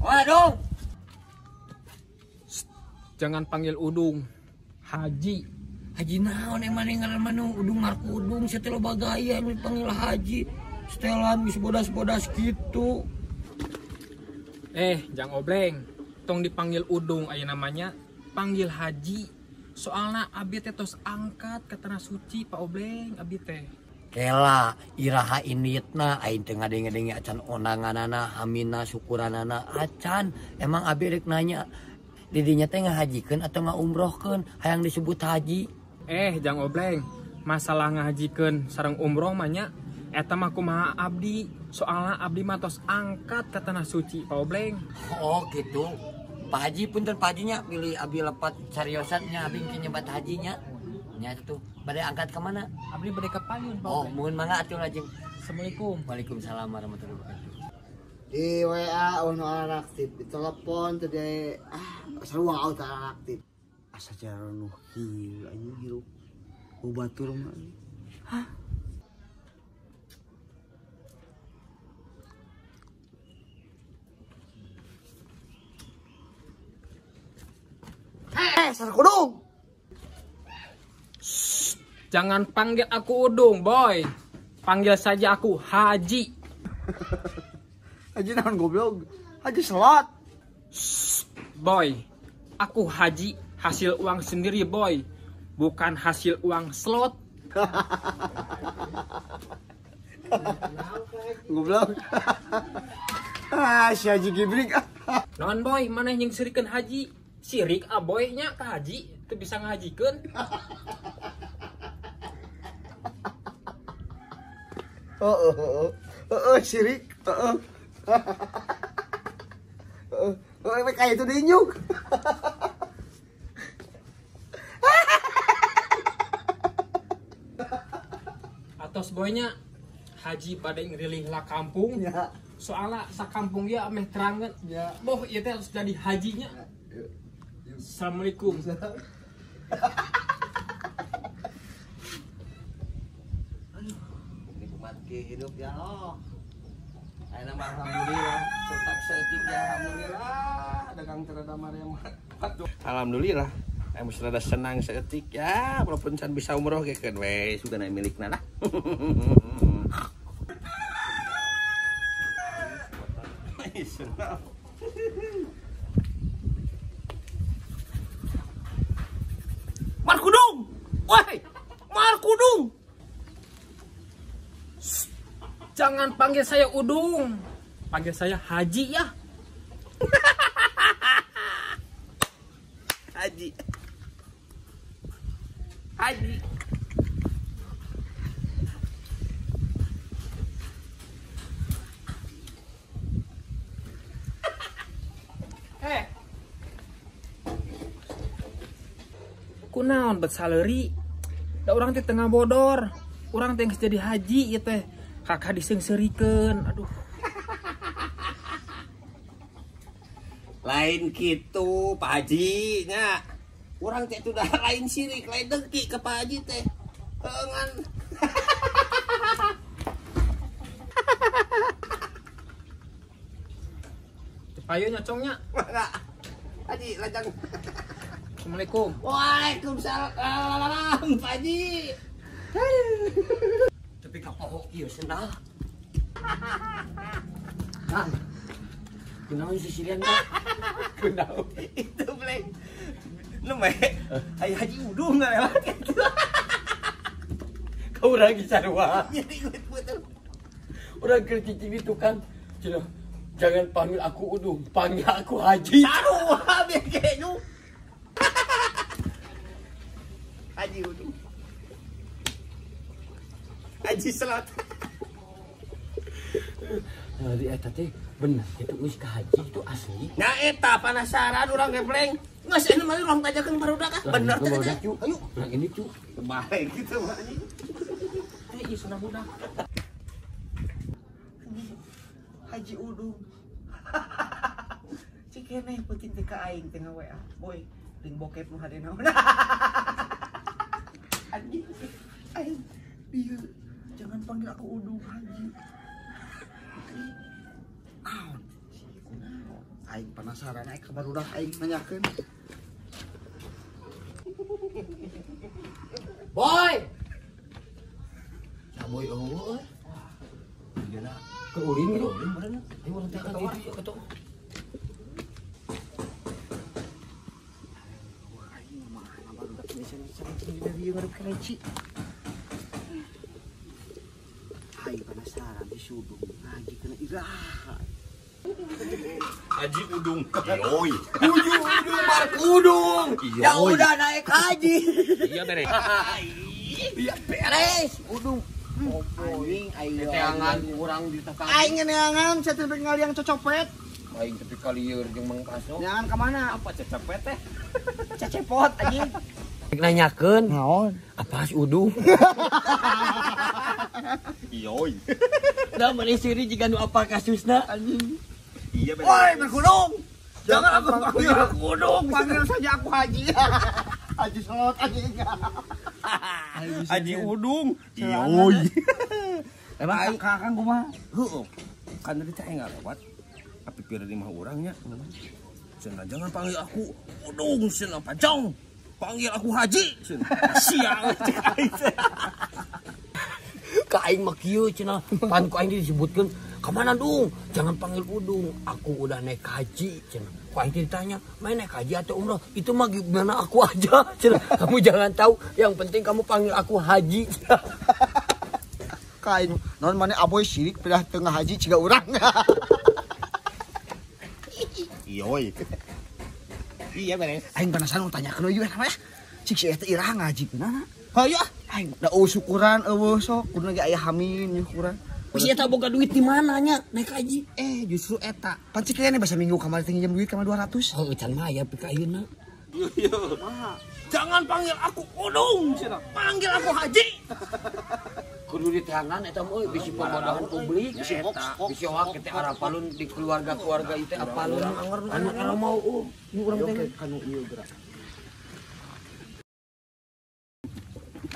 Waduh. Jangan panggil Udung, Haji. Haji naon emang ngaran manu Udung Marku Udung setelah bagaya dipanggil Haji. Setelan bisa bodas-bodas gitu. Jang Obleng, tong dipanggil Udung aya namanya panggil Haji. Soalna abi teh tos angkat ke tanah suci Pak Obleng abi teh. Kela iraha inditna aing teh ngadenge-denge acan onanganana hamina syukuranana acan emang abi rek nanya didinya teh ngahajikeun atau ngaumrohkeun hayang disebut haji. Jang Obleng, masalah ngahajikeun sareng umroh mah nya eta mah kumaha abdi. Soalna abdi mah tos angkat ke tanah suci Pak Obleng. Oh gitu. Pak Haji punten Pak Hajinya pilih abi lepat cariosannya abi engke nyebat hajinya. Nya tuh bade angkat ke mana? Abdi bade ka Payun Pak Oh, Obleng. mohon mangga atuh lajeng. Assalamualaikum. Waalaikumsalam warahmatullahi wabarakatuh. Di WA ono aktif, di telepon tadi sarua auto aktif. Asa cara nu hiu anjing hirup. Ku batur mah. Hah? Sarkudung. Jangan panggil aku Udung, boy. Panggil saja aku Haji. Haji naon goblok? Haji slot. Boy, aku Haji hasil uang sendiri, boy. Bukan hasil uang slot. Goblok. Si Haji Gibrik. Non boy, mana yang sirikeun Haji? Sirik boy nya ka Haji, teu bisa ngahajikeun. Sirik. Kayak itu dinyuk. Atos boynya Haji pada ngerilih lah kampung. Ya. Soalnya sakampung ya ameh terangan. Ya. Boh, ieu teh harus jadi hajinya. Assalamualaikum. Nikmat hidup ya Allah. Ayeuna mah alhamdulillah, sotak setik ya alhamdulillah, dagang terada Maryam. Alhamdulillah. Aing mesti rada senang seetik ya, walaupun can bisa umroh gekeun we sudah na milikna lah. Markudung! Woi! Markudung! Jangan panggil saya Udung. Panggil saya Haji ya. Haji. Haji. Kunaon bet saleri? Da urang teh tengah bodor. Urang teh geus jadi haji ieu teh. Kakak disengseureikeun. Aduh. Lain gitu Pak Haji nya. Urang teh udah lain sirik, lain dengki ke Pak Haji teh. Heungan. Ayo nyocongnya. Enggak. Haji lajang. Assalamualaikum. Waalaikumsalam Pak Haji. Tapi kapok ieu sendah. Kang. Kunaon si Sirian teh? Kunaon? Itu bleng. Nemeh. Aya Haji Udung lewat kitu. Kau urang sarua. Jadi betul. Urang keur cicing itu kan. Cenah. Jangan panggil aku Udung, panggil aku Haji. Sarua biar kayaknya. Haji Udung. Haji Selat. Jadi eta teh bener itu geus ka haji itu asli. Nah eta penasaran urang gebleng. Geus anu mah urang tajakeun barudak ah. Bener teh. Ayo, urang ini cu. Baik gitu mah anjing. Teh ieu sunah budak. Haji Udung. Cikene peuting teh ka aing teh WA. Boy, ring bokep nu hadena. Anjing. Aing dia jangan panggil aku Udung Haji. Naon? Haji aing penasaran kabar udah aing nanyakeun. Boy. Boy eueuh. Digana ke urin gitu. Ayo urang teh ketok. Hai penasaran disudung Haji kena iraha. Haji Udung. Yoi. Udung Mark Udung. Ya udah naik haji. Iya beres. Iya beres Udung. Anjing ayo teangan urang di tukang. Aing neangan saya teh ningali yang cocopet. Aing tapi kali ieu jeung Mang Kaso. Neangan ka mana? Apa cecepet teh? Cecepot anjing. Nanyakeun Naon? apa si Udung? Yoi. Da mani siri jika nu apa kasusna Anjing. Iya beres. Woi berkudung. Jangan aku panggil aku Udung, panggil saja aku Haji. Haji Slot anjing. Haji Udung. Yoi. Emang kakang kumaha? Heuh. Kan tadi teh enggak lewat. Tapi pira di mah urangnya. Cenah jangan panggil aku Udung, cenah pacong. Panggil aku Haji. Sial. ka aing mah kieu cenah pan ku aing disebutkeun ka mana Dung jangan panggil Udung aku udah naik haji cenah ku aing ditanya main naik haji atau umroh itu mah gimana aku aja cenah kamu jangan tahu yang penting kamu panggil aku Haji Ka aing naon maneh aboy sirik pindah tengah haji ciga urang. Yoi. Iya beres. Aing penasaran tanyakeun ieu namanya. Cik si eta iraha ngaji kunaha? Hayu ah. Aing da syukuran eueuh sok kudu ge aya hamin syukuran. si eta boga duit di mana nya naik haji Justru eta. Pancik kayaknya bahasa minggu kamari teh nginjem duit ka 200. oh can mah aya pika ayeuna Iya. Jangan panggil aku Udung, cenah. Panggil aku Haji. kudu diteangan eta mah bisi pembodohan publik eta bisi hoak teh arapalun di keluarga-keluarga itu apalun anu mau urang teh Kanu ieu gerak.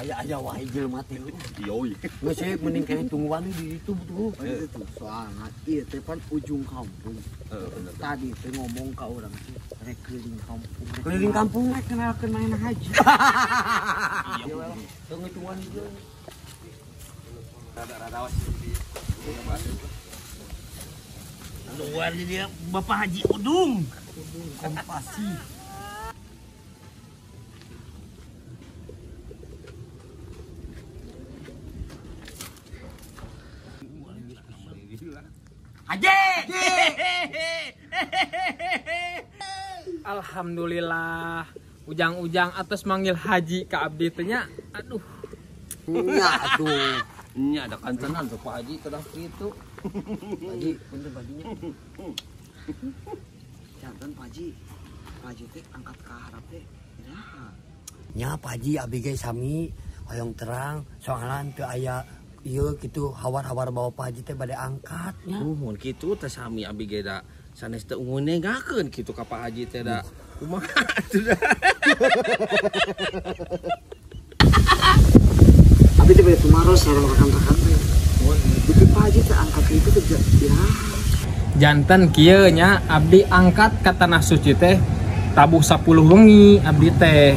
aya wae jelema teh Yoi. geus mending kene tungguan di ditu tuh Itu soalna ieu teh pan ujung kampung. Tadi teh ngomong ka urang teh rek keliling kampung. keliling kampung Rek kenalkeun main haji. iya tong hitungan ieu Rada-rada awas. luar dia Bapak Haji Udung Kompasi. Haji Alhamdulillah ujang-ujang atas manggil Haji ke abdi teh nya aduh Nya atuh. Nya ada kantenan tuh Pak Haji kedah kitu. Haji, punten bajunya. Jantan Pak Haji. Pak Haji teh angkat ka harap teh. nya Pak Haji abdi ge sami hoyong terang soalan teu aya ieu kitu hawar-hawar bawa Pak Haji teh bade angkat nya Mun kitu teh sami abdi ge da sanes teu unggul ngakeun kitu ka Pak Haji teh da. Kumaha atuh da. Tapi teh bade tumaros sareng rekan-rekan teh. Tapi Pak Haji teh angkat itu teh ya. jantan kieu nya abdi angkat ka tanah suci teh tabuh 10 wengi abdi teh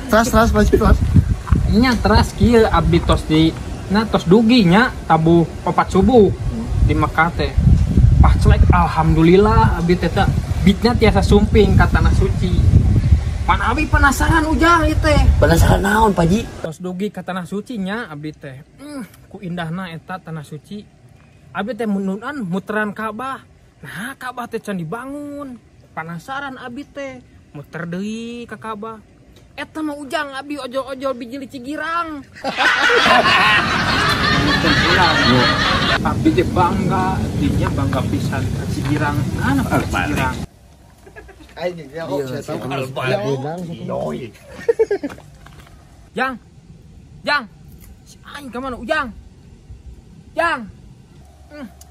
Teras Pak Haji teras. nya teras kieu abdi tos di tos dugi nya tabuh 4 subuh di Mekah teh pas celek alhamdulillah abdi teh bitnya tiasa sumping ka tanah suci pan abi penasaran ujang ieu teh penasaran naon Pak Ji tos dugi ka tanah suci nya abdi teh ku indahna eta tanah suci abdi teh menunan muteran Ka'bah nah Ka'bah teh can dibangun penasaran abdi teh muter deui ka Ka'bah eta mah ujang abi ojol-ojol bijili Cigirang. Abi teh bangga, dinya bangga pisan ka Cigirang. Anak Cigirang. Aing ge kok saya tahu. Yoi. Jang. Jang. Si aing ka mana Ujang? Jang.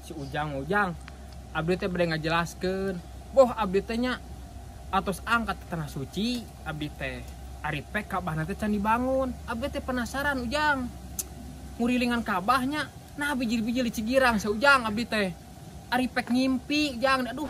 Si Ujang. Abdi teh bade ngajelaskeun. Boh abdi teh nya atos angkat ke tanah suci abdi teh ari pek Ka'bah teh can dibangun abdi teh penasaran Ujang ngurilingan Ka'bahnya nah bijil-bijil Cigirang sa Ujang abdi teh Ari pek ngimpi jangan aduh